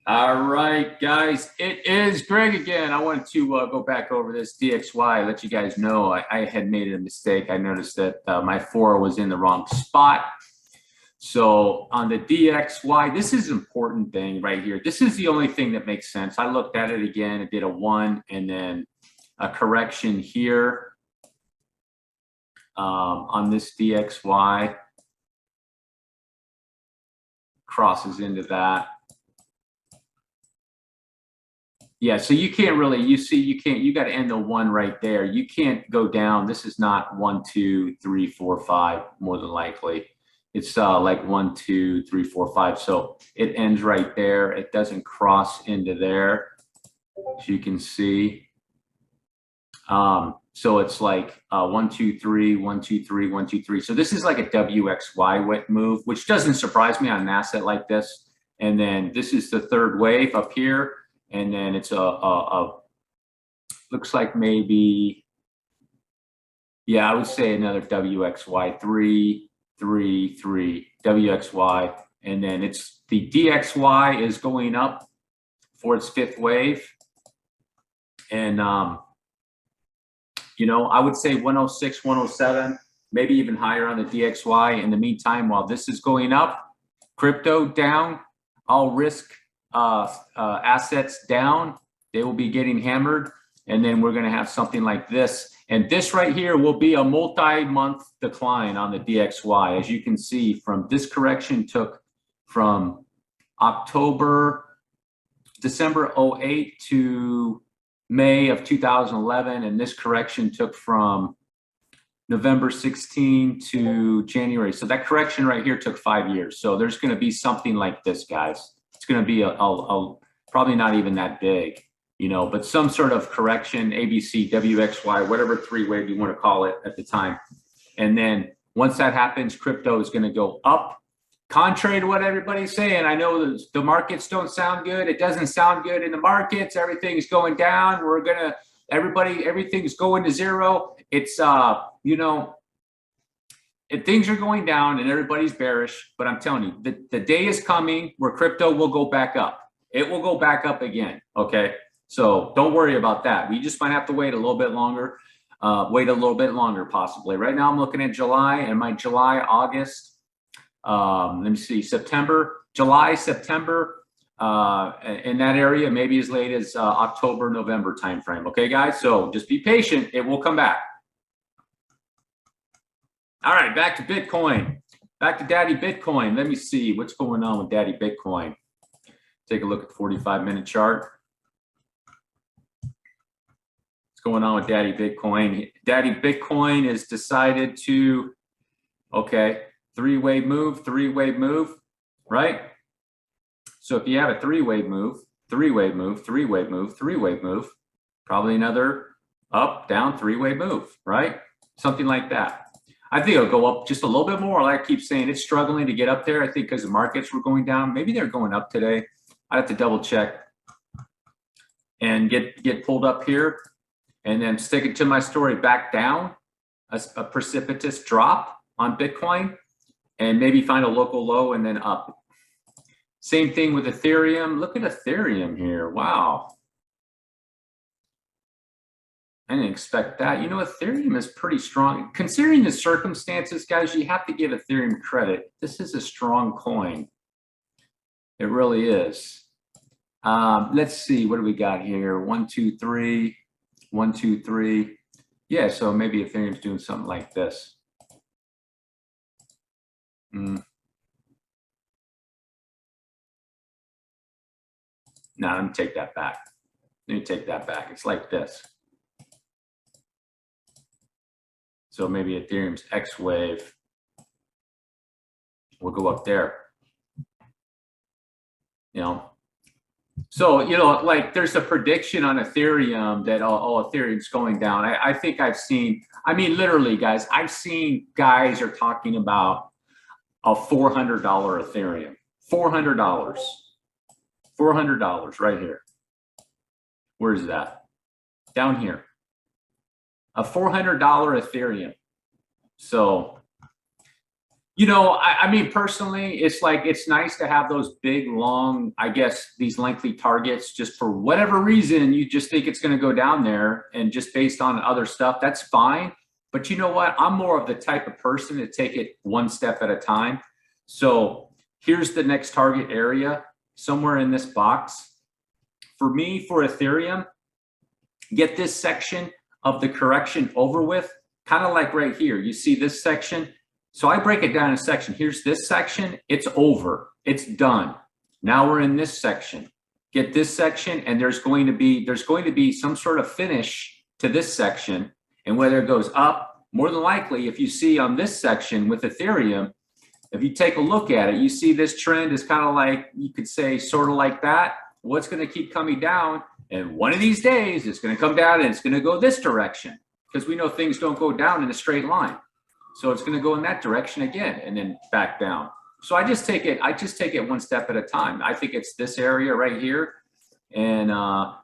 All right, guys, it is Greg again. I wanted to go back over this DXY, let you guys know I had made a mistake. I noticed that my 4 was in the wrong spot. So on the DXY, this is an important thing right here. This is the only thing that makes sense. I looked at it again. It did a 1 and then a correction here on this DXY. Crosses into that. Yeah, so you can't really, you got to end the 1 right there. You can't go down. This is not 1, 2, 3, 4, 5, more than likely. It's like 1, 2, 3, 4, 5. So it ends right there. It doesn't cross into there, as you can see. So it's like 1, 2, 3, 1, 2, 3, 1, 2, 3. So this is like a WXY move, which doesn't surprise me on an asset like this. And then this is the 3rd wave up here. And then it's looks like maybe, yeah, I would say another WXY, 3, 3, 3, WXY. And then it's the DXY is going up for its 5th wave. And, you know, I would say 106, 107, maybe even higher on the DXY. In the meantime, while this is going up, crypto down, all risk assets down, they will be getting hammered, and then we're going to have something like this, and this right here will be a multi-month decline on the DXY. As you can see, from this correction took from December 08 to May of 2011, and this correction took from November 16 to January. So that correction right here took 5 years. So there's going to be something like this, guys. It's going to be probably not even that big, you know, but some sort of correction, ABC, WXY, whatever 3-wave you want to call it at the time. And then once that happens, crypto is going to go up. Contrary to what everybody's saying, I know the markets don't sound good. It doesn't sound good in the markets. Everything's going down. Everything's going to zero. It's, you know, if things are going down and everybody's bearish, but I'm telling you, the day is coming where crypto will go back up. It will go back up again, okay? So don't worry about that. We just might have to wait a little bit longer, possibly. Right now I'm looking at July, and my July, August, let me see, July, September, in that area, maybe as late as October, November timeframe, okay, guys? So just be patient. It will come back. All right, back to Bitcoin. Back to Daddy Bitcoin. Let me see what's going on with Daddy Bitcoin. Take a look at the 45-minute chart. What's going on with Daddy Bitcoin? Daddy Bitcoin has decided to, okay, 3-wave move, right? So if you have a 3-wave move, 3-wave move, 3-wave move, 3-wave move, probably another up, down, 3-wave move, right? Something like that. I think it'll go up just a little bit more. Like I keep saying, it's struggling to get up there. I think because the markets were going down. Maybe they're going up today. I have to double check and get pulled up here, and then stick it to my story back down, a precipitous drop on Bitcoin, and maybe find a local low and then up. Same thing with Ethereum. Look at Ethereum here. Wow. I didn't expect that. You know, Ethereum is pretty strong. Considering the circumstances, guys, you have to give Ethereum credit. This is a strong coin. It really is. Let's see. What do we got here? 1, 2, 3. 1, 2, 3. Yeah, so maybe Ethereum's doing something like this. No, let me take that back. It's like this. So maybe Ethereum's X wave will go up there. You know, so, you know, like there's a prediction on Ethereum that, oh, Ethereum's going down. I think I've seen, I mean, literally, guys, I've seen guys are talking about a $400 Ethereum. $400. $400 right here. Where is that? Down here. A $400 Ethereum. So You know, I mean, personally, it's like, it's nice to have those big, long, I guess, these lengthy targets, just for whatever reason, you just think it's going to go down there, and just based on other stuff, that's fine. But you know what? I'm more of the type of person to take it one step at a time. So here's the next target area, somewhere in this box. For me, for Ethereum, get this section of the correction over with, kind of like right here. You see this section? So I break it down in a section. Here's this section, it's over, it's done. Now we're in this section. Get this section, and there's going to be some sort of finish to this section. And whether it goes up, more than likely, if you see on this section with Ethereum, if you take a look at it, you see this trend is kind of like, you could say sort of like that. What's going to keep coming down? And one of these days it's going to come down and it's going to go this direction, because we know things don't go down in a straight line. So it's going to go in that direction again and then back down. So I just take it one step at a time. I think it's this area right here. And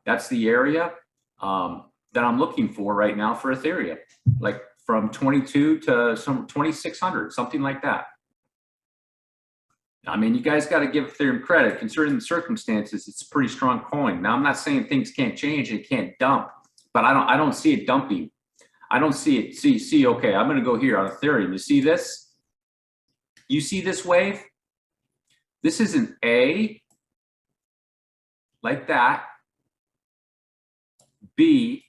that's the area that I'm looking for right now for Ethereum, like from 22 to some 2,600, something like that. I mean, you guys got to give Ethereum credit. Considering the circumstances, it's a pretty strong coin. Now, I'm not saying things can't change and it can't dump, but I don't see it dumping. I don't see it. See, okay, I'm going to go here on Ethereum. You see this? You see this wave? This is an A, like that. B,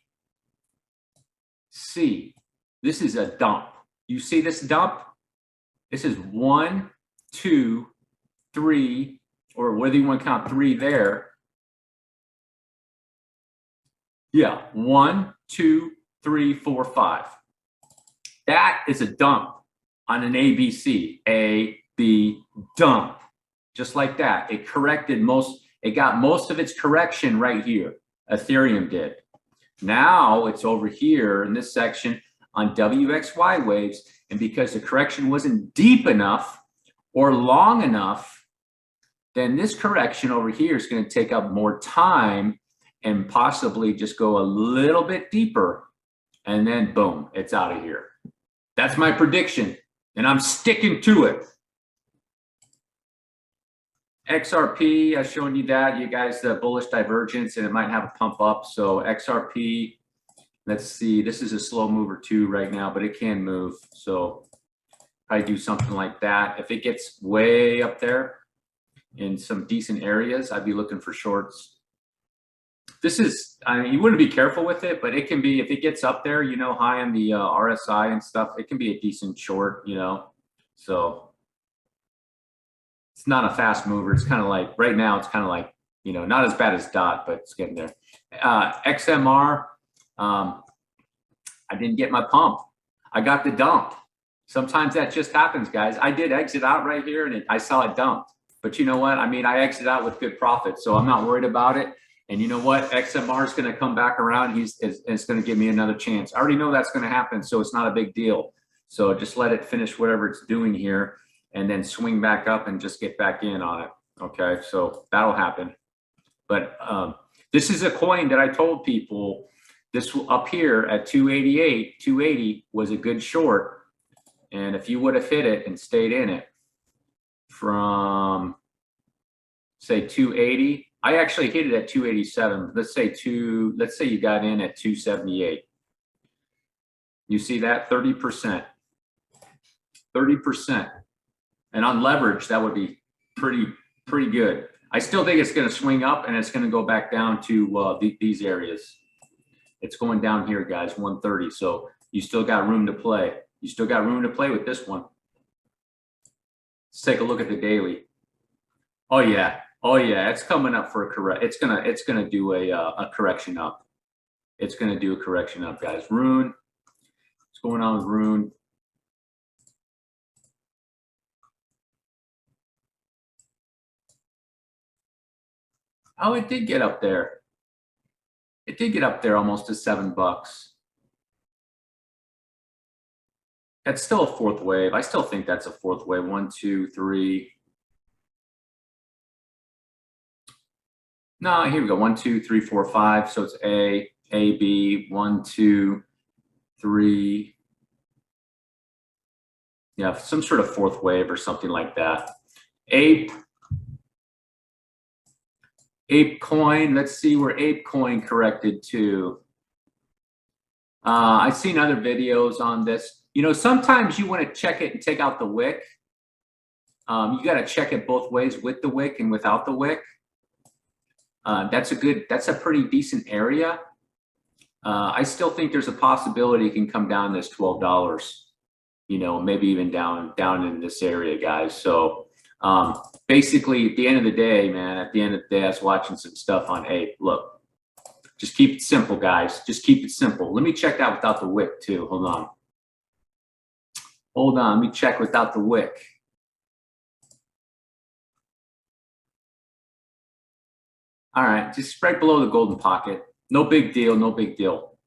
C. This is a dump. You see this dump? This is 1, 2, 3, or whether you want to count 3 there. Yeah, 1, 2, 3, 4, 5. That is a dump on an ABC. A, B, dump. Just like that. It corrected it got most of its correction right here. Ethereum did. Now it's over here in this section on WXY waves, and because the correction wasn't deep enough or long enough, then this correction over here is going to take up more time and possibly just go a little bit deeper, and then boom, it's out of here. That's my prediction, and I'm sticking to it. XRP, I've shown you that, you guys, the bullish divergence, and it might have a pump up. So XRP, let's see, this is a slow mover too right now, but it can move. So probably do something like that. If it gets way up there in some decent areas, I'd be looking for shorts. This is, I mean, you wouldn't be careful with it, but it can be, if it gets up there, you know, high on the RSI and stuff, it can be a decent short, you know. So it's not a fast mover. It's kind of like, right now, it's kind of like, you know, not as bad as DOT, but it's getting there. XMR, I didn't get my pump. I got the dump. Sometimes that just happens, guys. I did exit out right here, and I saw it dumped. But you know what? I mean, I exited out with good profit, so I'm not worried about it. And you know what? XMR is going to come back around. It's going to give me another chance. I already know that's going to happen, so it's not a big deal. So just let it finish whatever it's doing here, and then swing back up and just get back in on it. Okay, so that'll happen. But this is a coin that I told people, this up here at 288, 280 was a good short. And if you would have hit it and stayed in it from, say, 280, I actually hit it at 287. Let's say you got in at 278. You see that? 30%. 30%. And on leverage, that would be pretty good. I still think it's going to swing up, and it's going to go back down to these areas. It's going down here, guys, 130. So you still got room to play. You still got room to play with this one. Let's take a look at the daily. Oh yeah, it's coming up for a correct. It's gonna do a correction up. It's gonna do a correction up, guys. Rune. What's going on with Rune? Oh, it did get up there. It did get up there almost to $7. That's still a fourth wave. I still think that's a fourth wave. 1, 2, 3. No, here we go. 1, 2, 3, 4, 5. So it's A, B, 1, 2, 3. Yeah, some sort of fourth wave or something like that. Ape Coin, let's see where Ape Coin corrected to. I've seen other videos on this. You know, sometimes you want to check it and take out the wick. You got to check it both ways, with the wick and without the wick. That's a pretty decent area. I still think there's a possibility it can come down this $12, you know, maybe even down in this area, guys. So basically, at the end of the day, man, at the end of the day, I was watching some stuff on Ape. Look, just keep it simple, guys. Just keep it simple. Let me check that without the wick too. Hold on. Hold on. Let me check without the wick. All right, just right below the golden pocket. No big deal, no big deal.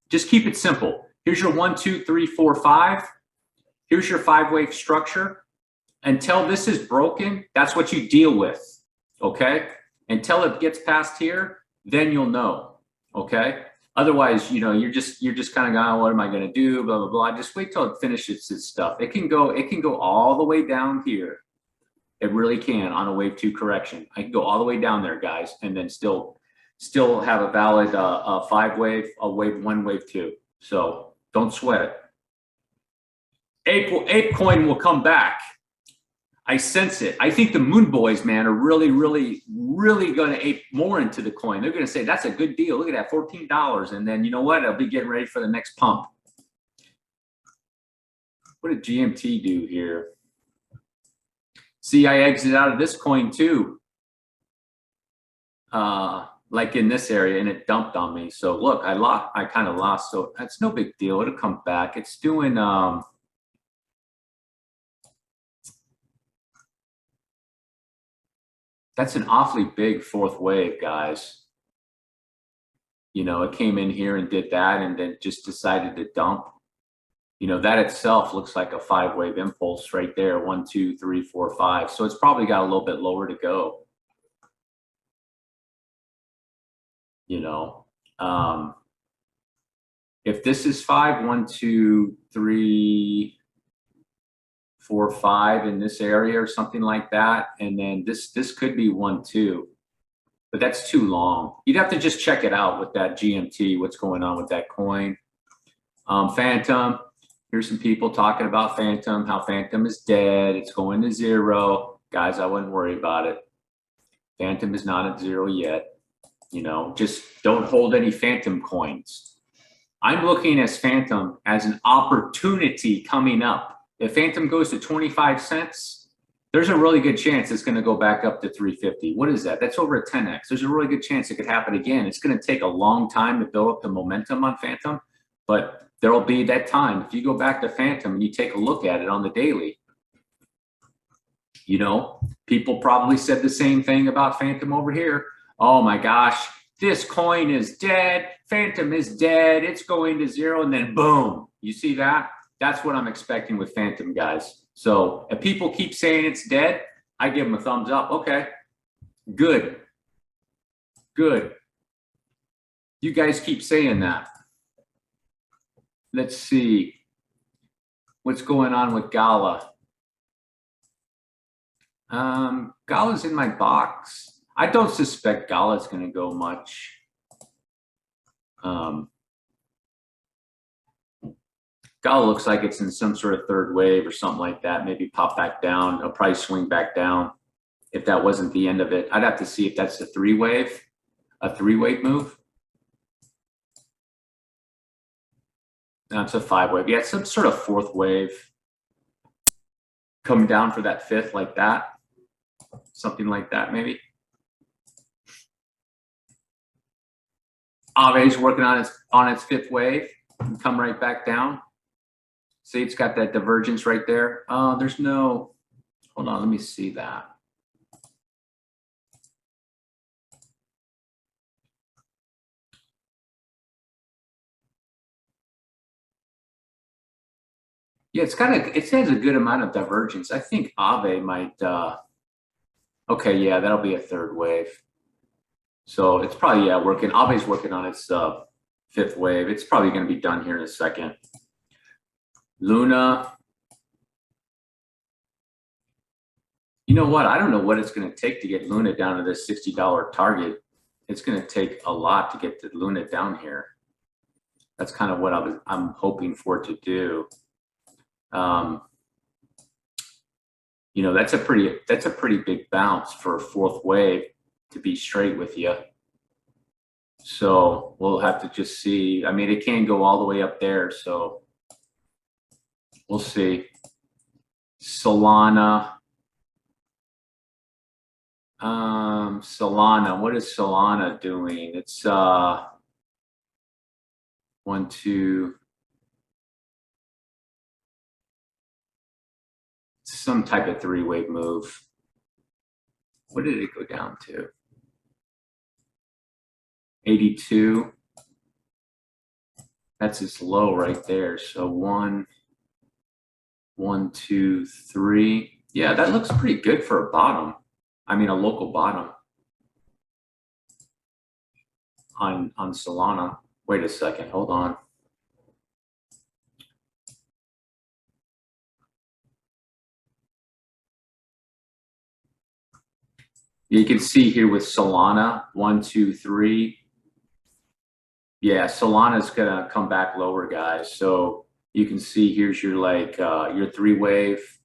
Just keep it simple. Here's your 1, 2, 3, 4, 5. Here's your 5-wave structure. Until this is broken, that's what you deal with, okay? Until it gets past here, then you'll know, okay? Otherwise, you know, you're just kind of going, oh, what am I going to do? Blah blah blah. Just wait till it finishes its stuff. It can go all the way down here. It really can on a wave 2 correction. I can go all the way down there, guys, and then still have a valid 5-wave, a wave 1, wave 2. So don't sweat it. Ape Coin will come back. I sense it. I think the Moonboys, man, are really going to ape more into the coin. They're going to say, that's a good deal. Look at that, $14. And then, you know what? I'll be getting ready for the next pump. What did GMT do here? See, I exited out of this coin too. Like in this area, and it dumped on me. So look, I kind of lost. So that's no big deal. It'll come back. It's doing, that's an awfully big fourth wave, guys. You know, it came in here and did that and then just decided to dump. You know, that itself looks like a 5-wave impulse right there. 1, 2, 3, 4, 5. So it's probably got a little bit lower to go. You know, if this is 5, 1, 2, 3, 4, 5 in this area or something like that, and then this could be 1, 2, but that's too long. You'd have to just check it out with that GMT, what's going on with that coin. Phantom, here's some people talking about Phantom, how Phantom is dead, it's going to 0. Guys, I wouldn't worry about it. Phantom is not at 0 yet. You know, just don't hold any Phantom coins. I'm looking at Phantom as an opportunity coming up. If Phantom goes to 25 cents, there's a really good chance it's going to go back up to 350. What is that? That's over a 10x. There's a really good chance it could happen again. It's going to take a long time to build up the momentum on Phantom, but there will be that time. If you go back to Phantom and you take a look at it on the daily, you know, people probably said the same thing about Phantom over here. Oh my gosh, this coin is dead. Phantom is dead. It's going to 0. And then boom, you see that? That's what I'm expecting with Phantom, guys. So if people keep saying it's dead, I give them a thumbs up. Okay, good. Good. You guys keep saying that. Let's see what's going on with Gala. Gala's in my box. I don't suspect Gala's going to go much. Gala looks like it's in some sort of third wave or something like that. Maybe pop back down. It'll probably swing back down if that wasn't the end of it. I'd have to see if that's a 3-wave move. No, it's a 5-wave. Yeah, it's some sort of fourth wave coming down for that 5th like that. Something like that, maybe. AAVE's working on its 5th wave and come right back down. See, it's got that divergence right there. There's no, hold on, let me see that. Yeah, it has a good amount of divergence. I think AAVE might, okay, yeah, that'll be a 3rd wave. So it's probably, yeah, AAVE's working on its 5th wave. It's probably going to be done here in a second. Luna, You know what? I don't know what it's going to take to get Luna down to this $60 target. It's going to take a lot to get the Luna down here. That's kind of what I'm hoping for it to do. You know, that's a pretty big bounce for a fourth wave, to be straight with you. So we'll have to just see. I mean, it can't go all the way up there, so we'll see. Solana. Solana, what is Solana doing? It's 1, 2, some type of three-wave move. What did it go down to? 82. That's its low right there. So 1, 2, 3. Yeah, that looks pretty good for a bottom. I mean, a local bottom on Solana. Wait a second, hold on. You can see here with Solana, 1, 2, 3. Yeah, Solana's gonna come back lower, guys. So you can see here's your like your three wave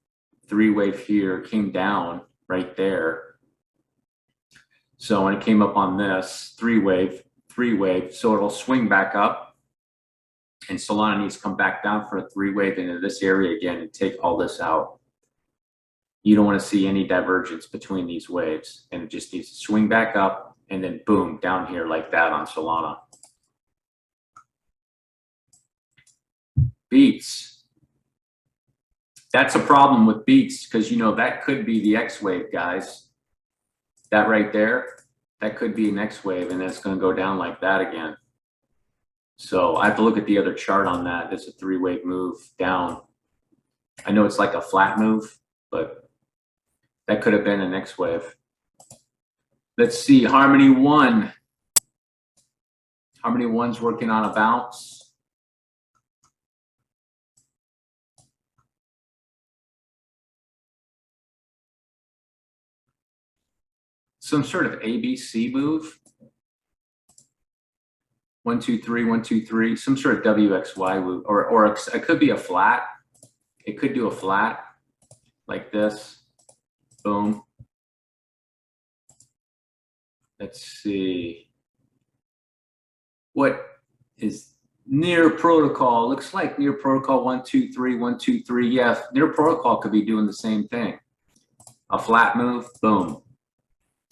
here came down right there. So when it came up on this three wave, so it'll swing back up, and Solana needs to come back down for a three wave into this area again and take all this out. You don't want to see any divergence between these waves, and it just needs to swing back up and then boom, down here like that on Solana. Beets. That's a problem with Beets, because you know that could be the X wave, guys. That right there, that could be an X wave, and it's going to go down like that again. So I have to look at the other chart on that. It's a three-wave move down. I know it's like a flat move, but that could have been an X wave. Let's see, Harmony 1. Harmony 1's working on a bounce. Some sort of ABC move. 1, 2, 3, 1, 2, 3. Some sort of WXY move, or it could be a flat. It could do a flat like this. Boom. Let's see. What is near protocol? Looks like near protocol 1, 2, 3, 1, 2, 3. Yeah, near protocol could be doing the same thing. A flat move. Boom.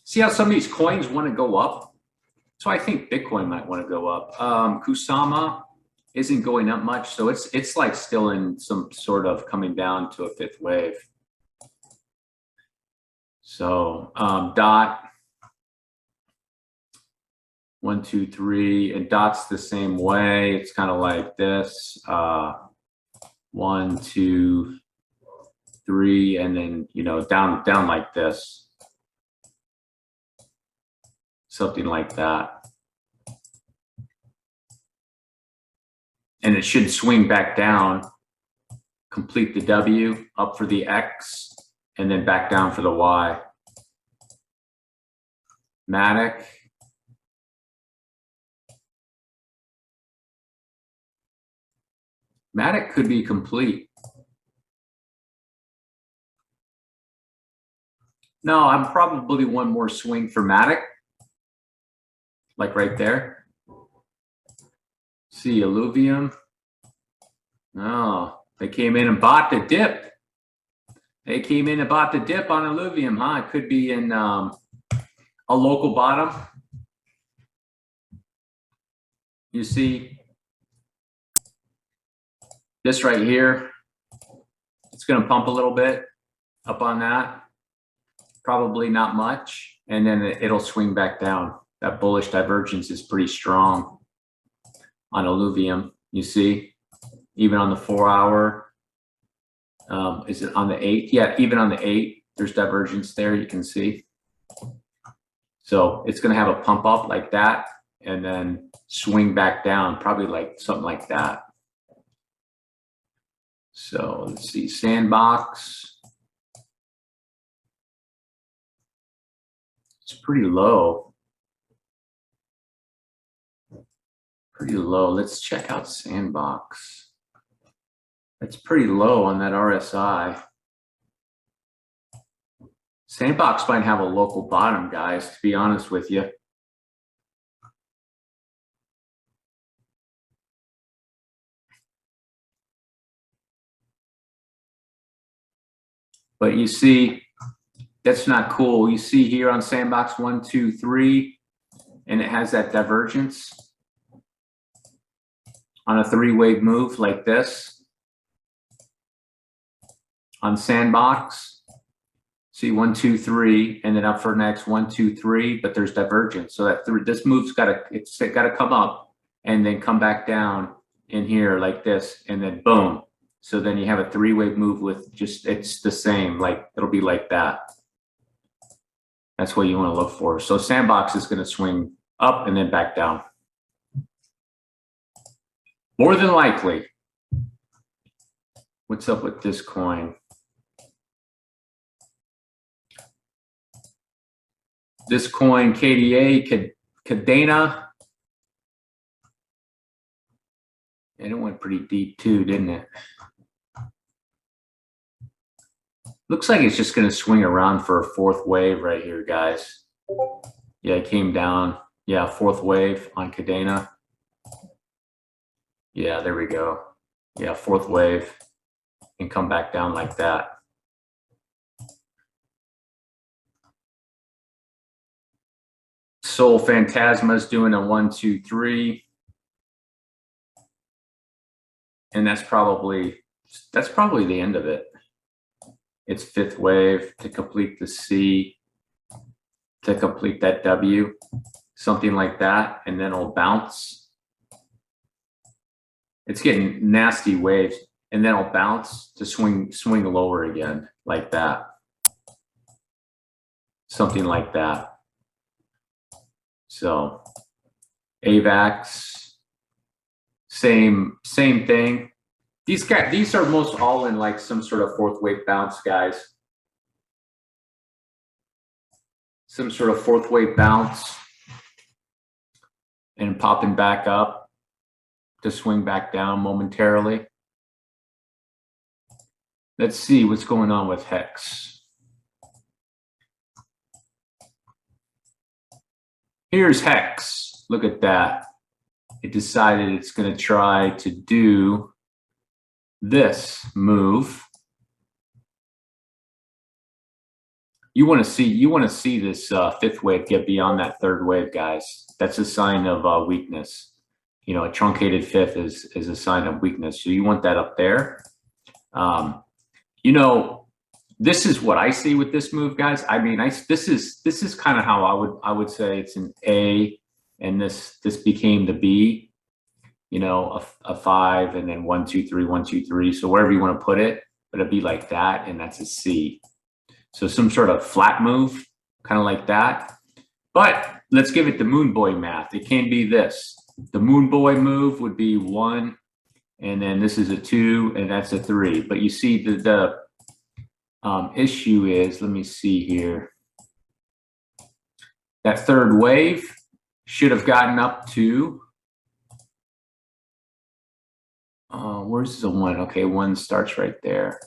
See how some of these coins want to go up? So I think Bitcoin might want to go up. Kusama isn't going up much, so it's like still in some sort of coming down to a fifth wave. So DOT 1, 2, 3, and DOT's the same way. It's kind of like this. 1, 2, 3, and then down like this. Something like that. And it should swing back down, complete the W, up for the X, and then back down for the Y. Matic. Matic could be complete. No, I'm probably one more swing for Matic. Like right there. See Illuvium. Oh, they came in and bought the dip. They came in and bought the dip on Illuvium, huh? It could be in a local bottom. You see this right here. It's going to pump a little bit up on that. Probably not much. And then it'll swing back down. That bullish divergence is pretty strong on Illuvium. You see, even on the 4 hour, is it on the 8? Yeah, even on the 8, there's divergence there. You can see. So it's going to have a pump up like that, and then swing back down, probably like something like that. So let's see, Sandbox. It's pretty low. Pretty low. Let's check out Sandbox. It's pretty low on that RSI. Sandbox might have a local bottom, guys, to be honest with you. But you see, that's not cool. You see here on Sandbox 1, 2, 3, and it has that divergence on a 3-wave move like this. On Sandbox, see 1, 2, 3, and then up for next 1, 2, 3, but there's divergence. So that this move's got to come up and then come back down in here like this, and then boom. So then you have a 3-wave move with just, it's the same, like it'll be like that. That's what you want to look for. So Sandbox is going to swing up and then back down. More than likely. What's up with this coin? This coin, KDA, Cadena. And it went pretty deep too, didn't it? Looks like it's just going to swing around for a 4th wave right here, guys. Yeah, it came down. Yeah, 4th wave on Cadena. Yeah, there we go. Yeah, 4th wave and come back down like that. Soul Phantasma is doing a 1, 2, 3. And that's probably the end of it. It's 5th wave to complete the C, to complete that W, something like that, and then it'll bounce. It's getting nasty waves, and then it'll bounce to swing lower again, like that. Something like that. So Avax, same thing. These are most all in like some sort of 4th wave bounce, guys. Some sort of 4th wave bounce and popping back up to swing back down momentarily. Let's see what's going on with Hex. Here's Hex. Look at that. It decided it's going to try to do this move. You want to see this 5th wave get beyond that 3rd wave, guys. That's a sign of weakness. You know, a truncated 5th is a sign of weakness. So you want that up there. You know, this is what I see with this move, guys. I mean, this is kind of how I would say it's an A, and this became the B. You know, a 5, and then 1, 2, 3, 1, 2, 3. So wherever you want to put it, but it'd be like that, and that's a C. So some sort of flat move, kind of like that. But let's give it the Moonboy math. It can be this. The Moonboy move would be 1, and then this is a 2, and that's a 3. But you see the issue is, let me see here. That 3rd wave should have gotten up to, where's the 1? Okay, 1 starts right there.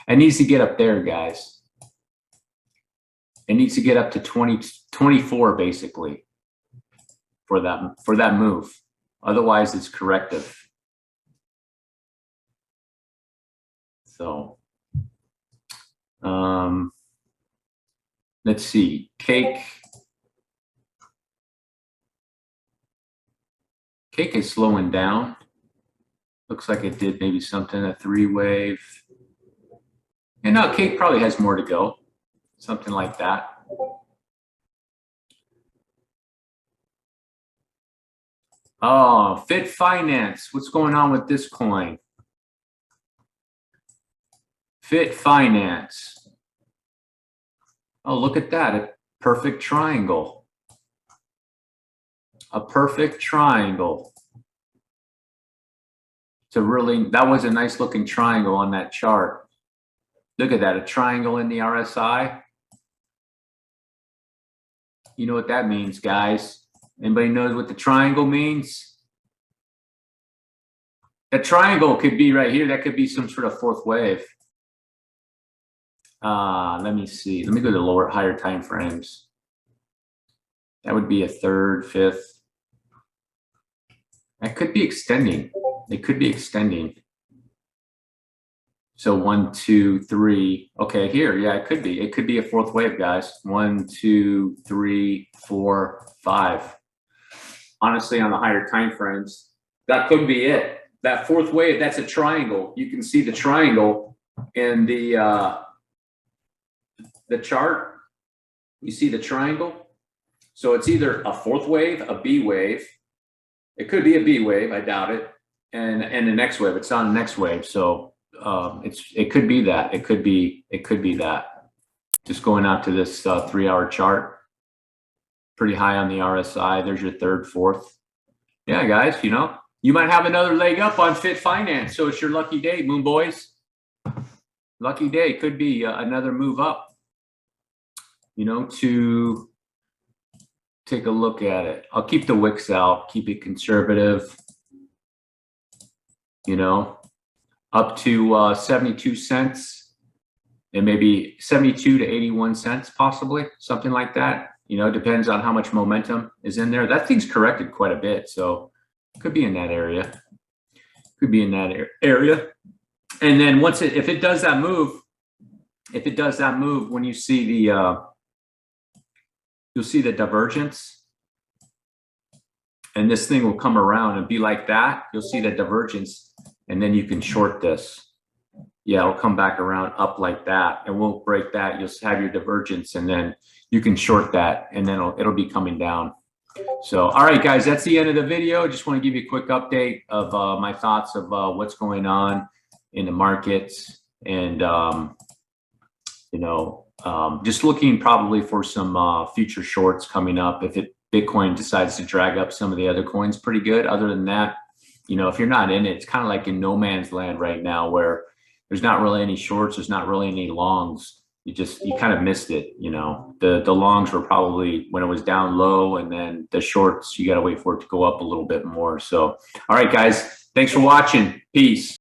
It needs to get up there, guys. It needs to get up to 24 basically for that move. Otherwise, it's corrective. So, let's see. Cake is slowing down. Looks like it did maybe something, a 3 wave. And now Cake probably has more to go. Something like that. Oh, Fit Finance. What's going on with this coin? Fit Finance. Oh, look at that. A perfect triangle. A perfect triangle. That was a nice looking triangle on that chart. Look at that, a triangle in the RSI. You know what that means, guys? Anybody knows what the triangle means? That triangle could be right here. That could be some sort of fourth wave. Let me see. Let me go to higher time frames. That would be a third, fifth. That could be extending. It could be extending. So 1, 2, 3. Okay, here, yeah, it could be. It could be a fourth wave, guys. 1, 2, 3, 4, 5. Honestly, on the higher time frames, that could be it. That fourth wave, that's a triangle. You can see the triangle in the chart. You see the triangle? So it's either a fourth wave, a B wave. It could be a B wave, I doubt it. And the next wave, it's on the next wave. So it could be that. It could be that. Just going out to this 3-hour chart. Pretty high on the RSI. There's your third, fourth. Yeah, guys, you know, you might have another leg up on Fit Finance. So it's your lucky day, Moonboys. Lucky day. Could be another move up, you know, to take a look at it. I'll keep the wicks out, keep it conservative, you know, up to 72 cents and maybe 72 to 81 cents, possibly something like that. You know, it depends on how much momentum is in there. That thing's corrected quite a bit. So could be in that area. Could be in that area. And then once if it does that move, when you see the, you'll see the divergence, and this thing will come around and be like that. You'll see the divergence, and then you can short this. Yeah, it'll come back around up like that, and we'll break that. You'll have your divergence, and then you can short that, and then it'll be coming down. So, all right, guys, that's the end of the video. Just want to give you a quick update of my thoughts of what's going on in the markets, and you know, just looking probably for some future shorts coming up if Bitcoin decides to drag up some of the other coins pretty good. Other than that, you know, if you're not in it, it's kind of like in no man's land right now, where there's not really any shorts, there's not really any longs. You kind of missed it. You know, the longs were probably when it was down low, and then the shorts, you got to wait for it to go up a little bit more. So, all right, guys, thanks for watching. Peace.